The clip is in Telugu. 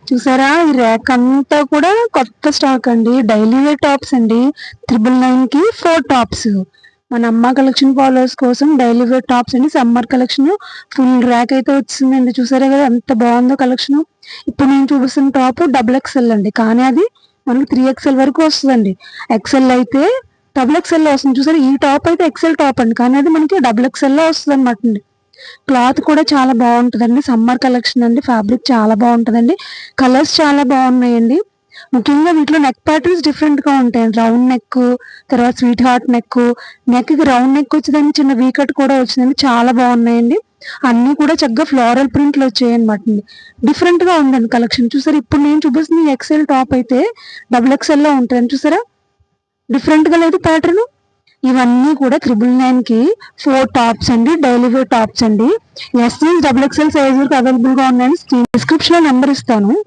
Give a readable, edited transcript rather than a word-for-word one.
చూసారా ఈ ర్యాక్ అంతా కూడా కొత్త స్టాక్ అండి. డైలీ వేర్ టాప్స్ అండి. 999 కి 4 టాప్స్. మన అమ్మ కలెక్షన్ ఫాలోవర్స్ కోసం డైలీ వేర్ టాప్స్ అండి. సమ్మర్ కలెక్షన్ ఫుల్ ర్యాక్ అయితే వచ్చిందండి. చూసారా కదా ఎంత బాగుందో కలెక్షన్. ఇప్పుడు నేను చూపిస్తున్న టాప్ XXL అండి, కానీ అది మనకి 3XL వరకు వస్తుందండి. ఎక్సెల్ అయితే XXL లో వస్తుంది. చూసారా ఈ టాప్ అయితే ఎక్సెల్ టాప్ అండి, కానీ అది మనకి XXL లో వస్తుంది అనమాట అండి. క్లాత్ కూడా చాలా బాగుంటుందండి. సమ్మర్ కలెక్షన్ అండి. ఫ్యాబ్రిక్ చాలా బాగుంటుందండి. కలర్స్ చాలా బాగున్నాయండి. ముఖ్యంగా వీటిలో నెక్ ప్యాటర్న్స్ డిఫరెంట్ గా ఉంటాయండి. రౌండ్ నెక్, తర్వాత స్వీట్ హార్ట్ నెక్, నెక్ కి రౌండ్ నెక్ వచ్చేదాన్ని చిన్న వీకట్ కూడా వచ్చిందండి. చాలా బాగున్నాయండి. అన్ని కూడా చక్కగా ఫ్లోరల్ ప్రింట్లు వచ్చాయి అనమాట అండి. డిఫరెంట్ గా ఉందండి కలెక్షన్. చూసారా ఇప్పుడు నేను చూపిస్తుంది ఎక్సెల్ టాప్ అయితే XXL లో ఉంటుందండి. చూసారా డిఫరెంట్ గా లేదు ప్యాటర్న్. ఇవన్నీ కూడా 999 కి 4 టాప్స్ అండి. డైలీ వేర్ టాప్స్ అండి. ఎస్ XXL సైజ్ వరకు అవైలబుల్ గా ఉన్నాయండి. డిస్క్రిప్షన్ లో నెంబర్ ఇస్తాను.